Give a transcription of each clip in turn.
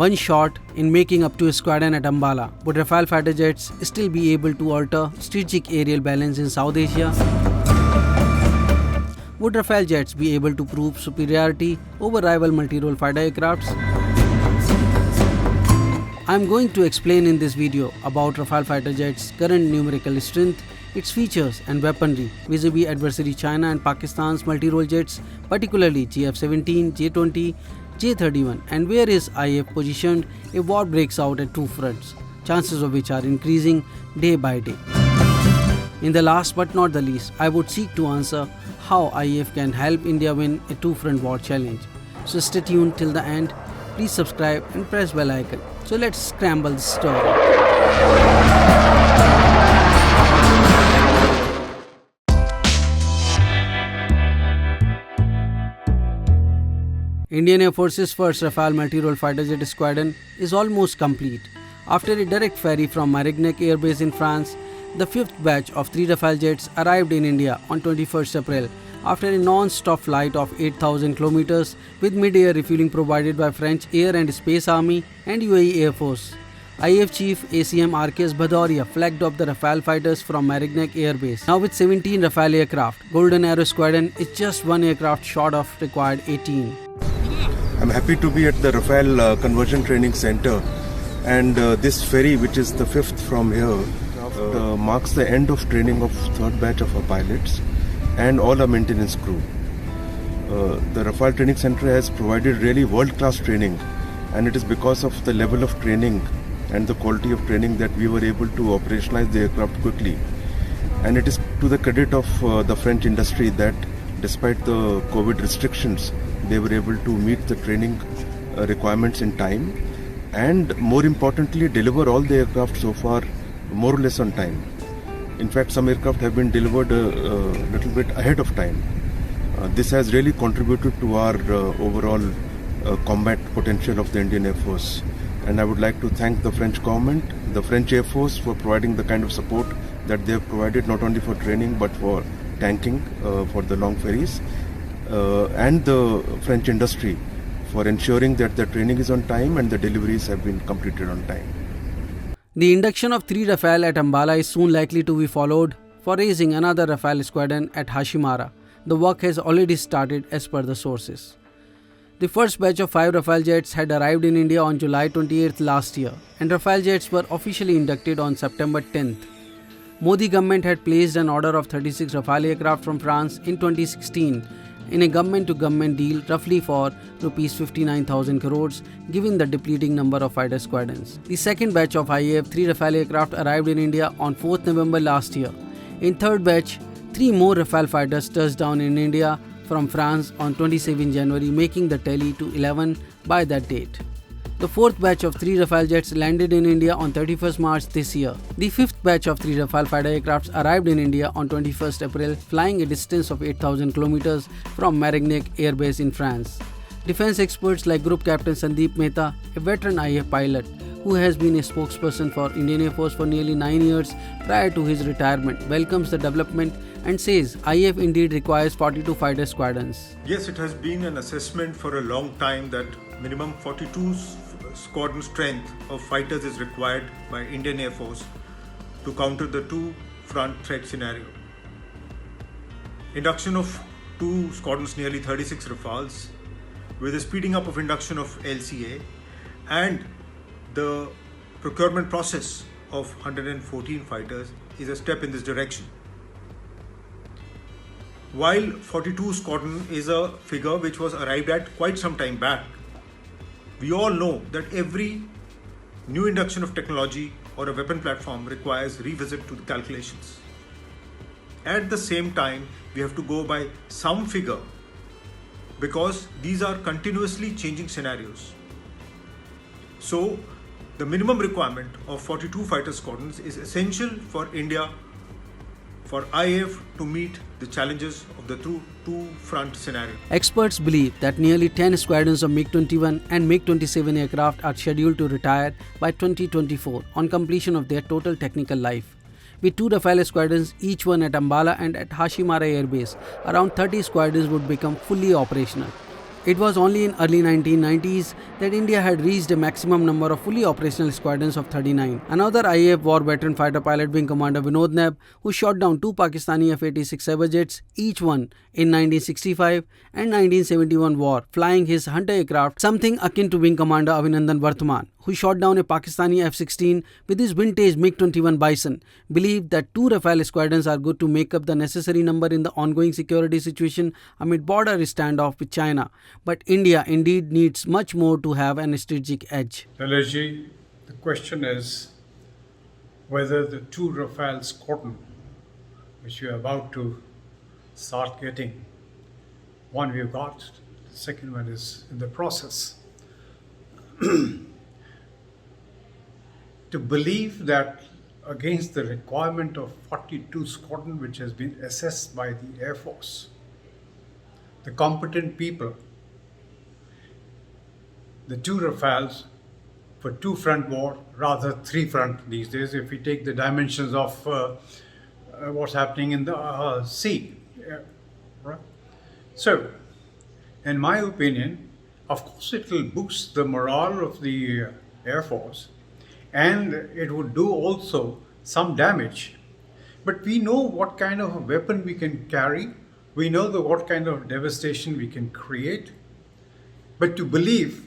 One shot in making up to a squadron at Ambala. Would Rafale fighter jets still be able to alter strategic aerial balance in South Asia? Would Rafale jets be able to prove superiority over rival multi-role fighter aircrafts? I am going to explain in this video about Rafale fighter jets' current numerical strength, its features and weaponry vis-a-vis adversary China and Pakistan's multi-role jets, particularly JF-17, J-20, J-31, and where is IAF positioned if war breaks out at two fronts, chances of which are increasing day by day. In the last but not the least, I would seek to answer how IAF can help India win a two-front war challenge. So stay tuned till the end. Please subscribe and press bell icon. So let's scramble the story. Indian Air Force's first Rafale multi-role fighter jet squadron is almost complete. After a direct ferry from Marignac Air Base in France, the fifth batch of 3 Rafale jets arrived in India on 21st April after a non-stop flight of 8,000 kilometers with mid-air refueling provided by French Air and Space Army and UAE Air Force. IAF Chief ACM RKS Bhadauria flagged off the Rafale fighters from Marignac Air Base. Now with 17 Rafale aircraft, Golden Arrow Squadron is just one aircraft short of required 18. I'm happy to be at the Rafale Conversion Training Center, and this ferry, which is the fifth from here, marks the end of training of third batch of our pilots and all our maintenance crew. The Rafale Training Center has provided really world-class training, and it is because of the level of training and the quality of training that we were able to operationalize the aircraft quickly. And it is to the credit of the French industry that despite the COVID restrictions, they were able to meet the training requirements in time, and more importantly deliver all the aircraft so far more or less on time. In fact, some aircraft have been delivered a little bit ahead of time. This has really contributed to our overall combat potential of the Indian Air Force. And I would like to thank the French government, the French Air Force for providing the kind of support that they have provided not only for training but for tanking for the long ferries, and the French industry for ensuring that the training is on time and the deliveries have been completed on time. The induction of 3 Rafale at Ambala is soon likely to be followed for raising another Rafale squadron at Hashimara. The work has already started as per the sources. The first batch of 5 Rafale jets had arrived in India on July 28th last year, and Rafale jets were officially inducted on September 10th. Modi government had placed an order of 36 Rafale aircraft from France in 2016 in a government-to-government deal roughly for Rs 59,000 crores, given the depleting number of fighter squadrons. The second batch of IAF 3 Rafale aircraft arrived in India on 4th November last year. In third batch, 3 more Rafale fighters touched down in India from France on 27 January, making the tally to 11 by that date. The fourth batch of 3 Rafale jets landed in India on 31st March this year. The fifth batch of 3 Rafale fighter aircraft arrived in India on 21st April, flying a distance of 8,000 kilometers from Marignac Air Base in France. Defense experts like Group Captain Sandeep Mehta, a veteran IAF pilot who has been a spokesperson for Indian Air Force for nearly 9 years prior to his retirement, welcomes the development and says IAF indeed requires 42 fighter squadrons. Yes, it has been an assessment for a long time that minimum 42 squadron strength of fighters is required by Indian Air Force to counter the two-front threat scenario. Induction of 2 squadrons, nearly 36 Rafales, with a speeding up of induction of LCA and the procurement process of 114 fighters is a step in this direction. While 42 squadron is a figure which was arrived at quite some time back, we all know that every new induction of technology or a weapon platform requires revisit to the calculations. At the same time, we have to go by some figure because these are continuously changing scenarios. So, the minimum requirement of 42 fighter squadrons is essential for India, for IAF to meet the challenges of the two-front scenario. Experts believe that nearly 10 squadrons of MiG-21 and MiG-27 aircraft are scheduled to retire by 2024 on completion of their total technical life. With 2 Rafale squadrons, each one at Ambala and at Hashimara Air Base, around 30 squadrons would become fully operational. It was only in early 1990s that India had reached a maximum number of fully operational squadrons of 39. Another IAF war veteran fighter pilot wing commander Vinod Neb, who shot down two Pakistani F-86 Sabre jets, each one in 1965 and 1971 war, flying his Hunter aircraft, something akin to wing commander Abhinandan Vartman, who shot down a Pakistani F-16 with his vintage MiG-21 Bison, believed that two Rafale squadrons are good to make up the necessary number in the ongoing security situation amid border standoff with China. But India indeed needs much more to have an strategic edge. Shailesh, the question is whether the two Rafale squadron, which we are about to start getting, one we've got, the second one is in the process. To believe that against the requirement of 42 squadron, which has been assessed by the Air Force, the competent people, the two Rafales for two front war, rather three front these days, if we take the dimensions of what's happening in the sea. Right? So, in my opinion, of course it will boost the morale of the Air Force, and it would do also some damage. But we know what kind of a weapon we can carry. We know what kind of devastation we can create. But to believe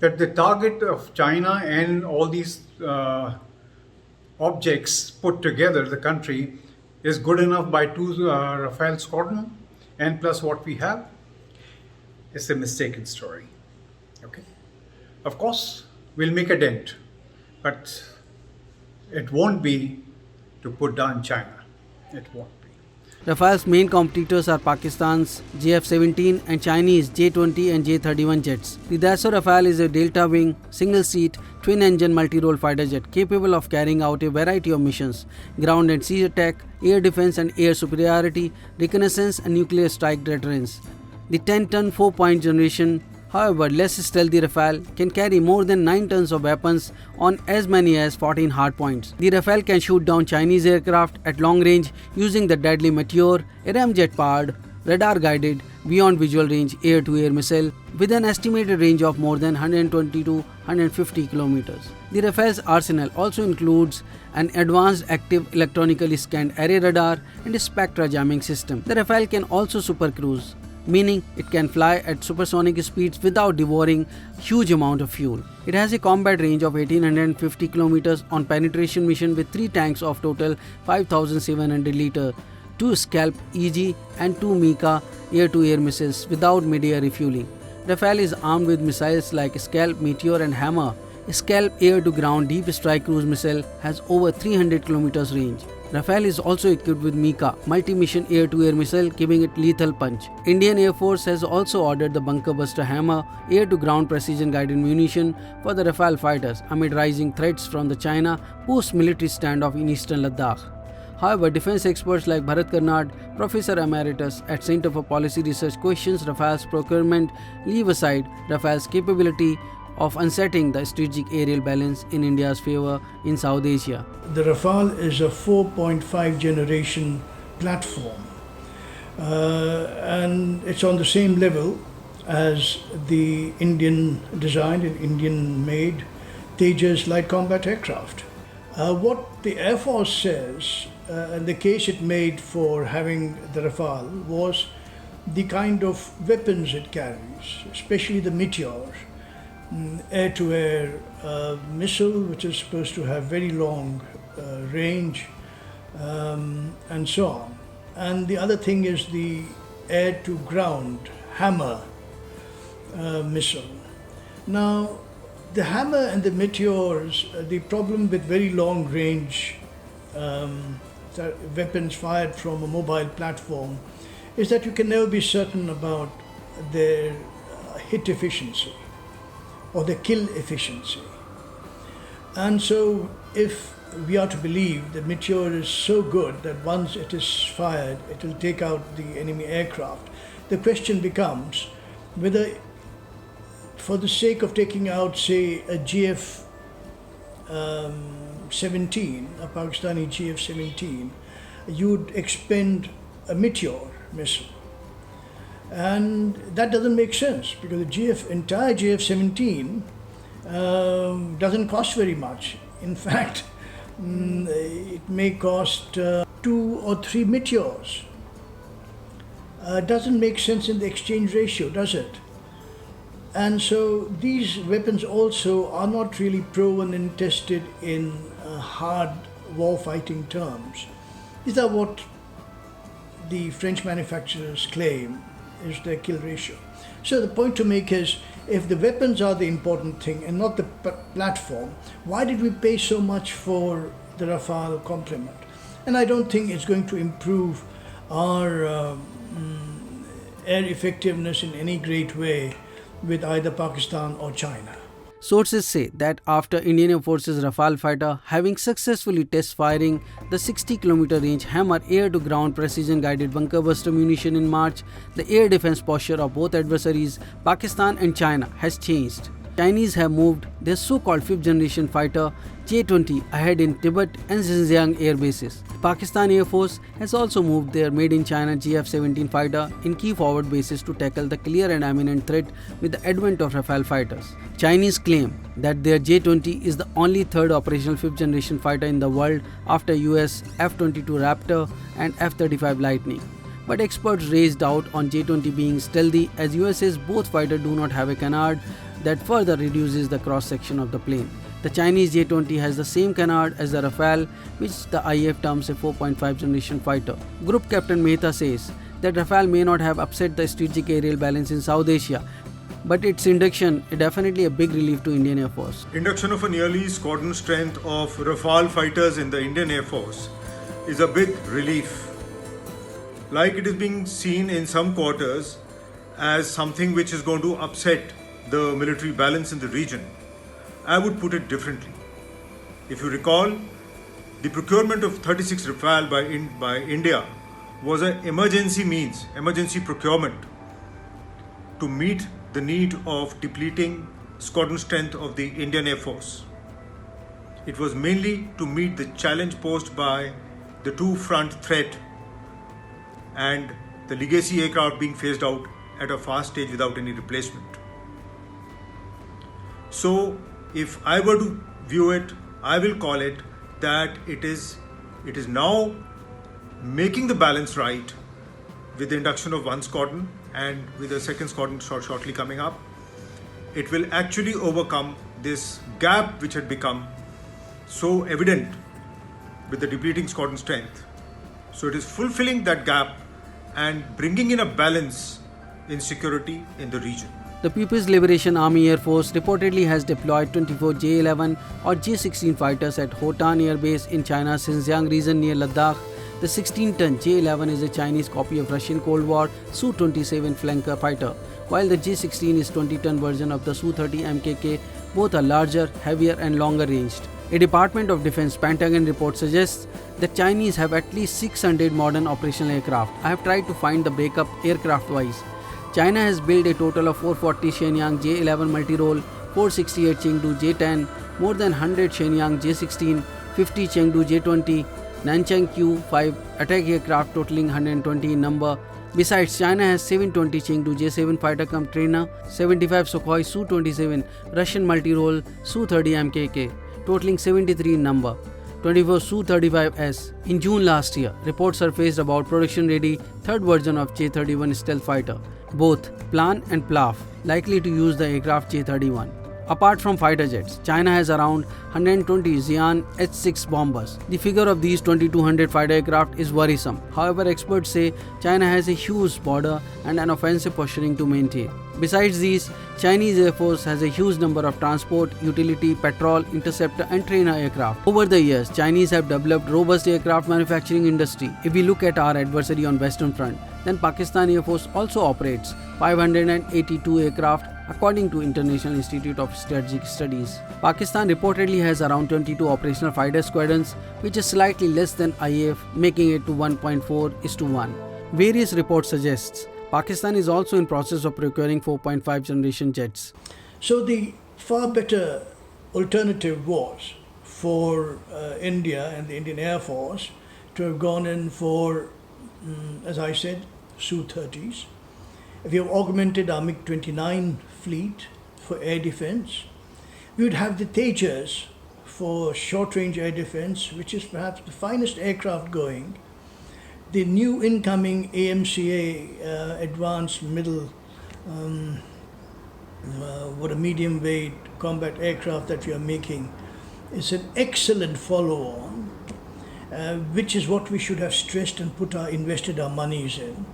that the target of China and all these objects put together, the country, is good enough by two Rafale squadron and plus what we have, it's a mistaken story. Okay? Of course, we'll make a dent, but it won't be to put down China. It won't be. Rafale's main competitors are Pakistan's JF-17 and Chinese J-20 and J-31 jets. The Dassault Rafale is a delta-wing, single-seat, twin-engine multi-role fighter jet capable of carrying out a variety of missions: ground and sea attack, air defense and air superiority, reconnaissance and nuclear strike deterrence. The 10-ton 4-point generation, however less stealthy Rafale, can carry more than 9 tons of weapons on as many as 14 hardpoints. The Rafale can shoot down Chinese aircraft at long range using the deadly Meteor, a ramjet-powered, radar-guided, beyond visual range air-to-air missile with an estimated range of more than 120 to 150 kilometers. The Rafale's arsenal also includes an advanced active electronically scanned array radar and a spectra jamming system. The Rafale can also supercruise, meaning it can fly at supersonic speeds without devouring huge amount of fuel. It has a combat range of 1850 kilometers on penetration mission with 3 tanks of total 5700 liter, 2 Scalp EG and 2 Meeka air-to-air missiles without mid-air refueling. Rafale is armed with missiles like Scalp, Meteor and Hammer. A Scalp air-to-ground deep strike cruise missile has over 300 kilometers range. Rafale is also equipped with Meeka, multi-mission air-to-air missile, giving it lethal punch. Indian Air Force has also ordered the Bunker Buster Hammer air-to-ground precision-guided munition for the Rafale fighters amid rising threats from the China post-military standoff in eastern Ladakh. However, defense experts like Bharat Karnad, Professor Emeritus at Center for Policy Research, questions Rafale's procurement, leave aside Rafale's capability of unsetting the strategic aerial balance in India's favor in South Asia. The Rafale is a 4.5 generation platform and it's on the same level as the Indian designed and Indian made Tejas light combat aircraft. What the Air Force says and the case it made for having the Rafale was the kind of weapons it carries, especially the Meteor, air-to-air missile, which is supposed to have very long range and so on. And the other thing is the air-to-ground Hammer missile. Now, the Hammer and the Meteors, the problem with very long range weapons fired from a mobile platform is that you can never be certain about their hit efficiency or the kill efficiency. And so if we are to believe the Meteor is so good that once it is fired, it will take out the enemy aircraft, the question becomes whether for the sake of taking out, say, a GF-17, a Pakistani GF-17, you'd expend a Meteor missile. And that doesn't make sense because the entire GF-17 doesn't cost very much. In fact, it may cost 2 or 3 meteors. Doesn't make sense in the exchange ratio, does it? And so these weapons also are not really proven and tested in hard war-fighting terms. These are what the French manufacturers claim is their kill ratio. So the point to make is, if the weapons are the important thing and not the platform, why did we pay so much for the Rafale complement? And I don't think it's going to improve our air effectiveness in any great way with either Pakistan or China. Sources say that after Indian Air Force's Rafale fighter having successfully test firing the 60-kilometer range Hammer air-to-ground precision-guided bunker buster munition in March, the air defense posture of both adversaries, Pakistan and China, has changed. Chinese have moved their so-called 5th-generation fighter J-20 ahead in Tibet and Xinjiang air bases. Pakistan Air Force has also moved their made-in-China GF-17 fighter in key forward bases to tackle the clear and imminent threat with the advent of Rafale fighters. Chinese claim that their J-20 is the only third operational 5th-generation fighter in the world after US F-22 Raptor and F-35 Lightning. But experts raised doubt on J-20 being stealthy, as US's both fighters do not have a canard that further reduces the cross-section of the plane. The Chinese J-20 has the same canard as the Rafale, which the IAF terms a 4.5 generation fighter. Group Captain Mehta says that Rafale may not have upset the strategic aerial balance in South Asia, but its induction is definitely a big relief to Indian Air Force. Induction of a nearly squadron strength of Rafale fighters in the Indian Air Force is a big relief. Like it is being seen in some quarters as something which is going to upset the military balance in the region, I would put it differently. If you recall, the procurement of 36 Rafale by India was an emergency procurement to meet the need of depleting squadron strength of the Indian Air Force. It was mainly to meet the challenge posed by the two-front threat and the legacy aircraft being phased out at a fast stage without any replacement. So, if I were to view it, I will call it that it is now making the balance right with the induction of one squadron and with the second squadron shortly coming up. It will actually overcome this gap which had become so evident with the depleting squadron strength. So it is fulfilling that gap and bringing in a balance in security in the region. The People's Liberation Army Air Force reportedly has deployed 24 J-11 or J-16 fighters at Hotan Air Base in China's Xinjiang region near Ladakh. The 16-ton J-11 is a Chinese copy of Russian Cold War Su-27 flanker fighter, while the J-16 is 20-ton version of the Su-30 MKK. Both are larger, heavier and longer ranged. A Department of Defense Pentagon report suggests that Chinese have at least 600 modern operational aircraft. I have tried to find the breakup aircraft-wise. China has built a total of 440 Shenyang J-11 multi-role, 468 Chengdu J-10, more than 100 Shenyang J-16, 50 Chengdu J-20, Nanchang Q-5 attack aircraft totaling 120 in number. Besides, China has 720 Chengdu J-7 fighter cum trainer, 75 Sukhoi Su-27 Russian multi-role Su-30 MKK, totaling 73 in number, 24 Su-35S. In June last year, reports surfaced about production-ready third version of J-31 stealth fighter, both Plan and PLAF, likely to use the aircraft J-31. Apart from fighter jets, China has around 120 Xi'an H-6 bombers. The figure of these 2200 fighter aircraft is worrisome. However, experts say China has a huge border and an offensive posturing to maintain. Besides these, Chinese Air Force has a huge number of transport, utility, patrol, interceptor and trainer aircraft. Over the years, Chinese have developed robust aircraft manufacturing industry. If we look at our adversary on Western Front, then Pakistan Air Force also operates 582 aircraft according to International Institute of Strategic Studies. Pakistan reportedly has around 22 operational fighter squadrons, which is slightly less than IAF, making it to 1.4:1. Various reports suggest Pakistan is also in process of procuring 4.5 generation jets. So the far better alternative was for India and the Indian Air Force to have gone in for, as I said, Su-30s We have augmented our MiG-29 fleet for air defense. We would have the Tejas for short-range air defense, which is perhaps the finest aircraft going. The new incoming AMCA advanced middle, medium weight combat aircraft that we are making is an excellent follow-on, which is what we should have stressed and invested our monies in,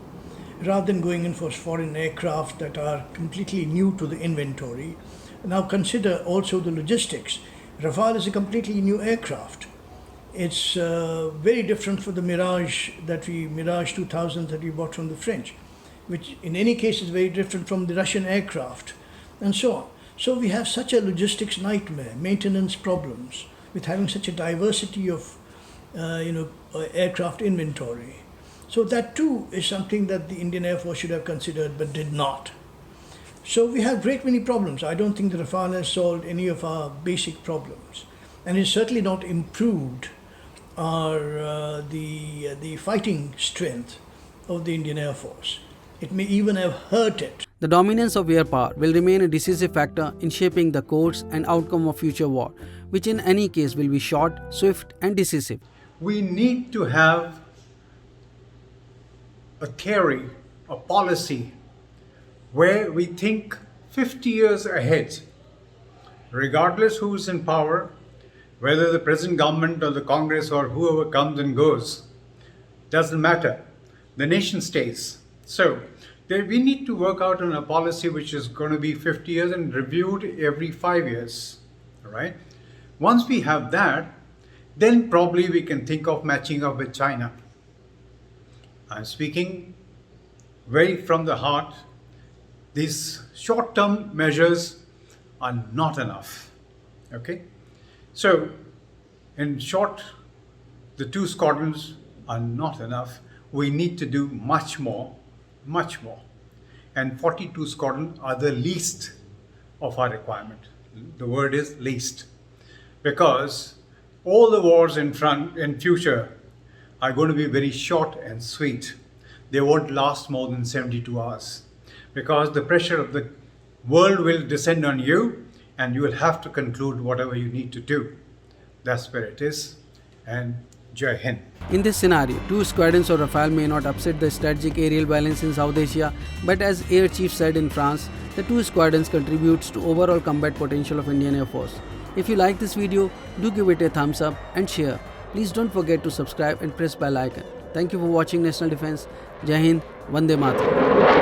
rather than going in for foreign aircraft that are completely new to the inventory. Now consider also the logistics. Rafale is a completely new aircraft. It's very different from the Mirage 2000 that we bought from the French, which in any case is very different from the Russian aircraft, and so on. So we have such a logistics nightmare, maintenance problems, with having such a diversity of aircraft inventory. So that too is something that the Indian Air Force should have considered but did not. So we have great many problems. I don't think the Rafale has solved any of our basic problems, and it's certainly not improved the fighting strength of the Indian Air Force. It may even have hurt it. The dominance of air power will remain a decisive factor in shaping the course and outcome of future war, which in any case will be short, swift and decisive. We need to have a theory, a policy, where we think 50 years ahead, regardless who's in power, whether the present government or the Congress or whoever comes and goes, doesn't matter. The nation stays. So we need to work out on a policy which is going to be 50 years and reviewed every 5 years. All right? Once we have that, then probably we can think of matching up with China. I'm speaking very from the heart. These short-term measures are not enough. Okay? So, in short, the 2 squadrons are not enough. We need to do much more. And 42 squadrons are the least of our requirement. The word is least. Because all the wars in future are going to be very short and sweet. They won't last more than 72 hours. Because the pressure of the world will descend on you and you will have to conclude whatever you need to do. That's where it is. And Jai Hind. In this scenario, 2 squadrons of Rafale may not upset the strategic aerial balance in South Asia, but as Air Chief said in France, the 2 squadrons contributes to overall combat potential of Indian Air Force. If you like this video, do give it a thumbs up and share. Please don't forget to subscribe and press bell icon. Thank you for watching National Defense. Jai Hind, Vande Mataram.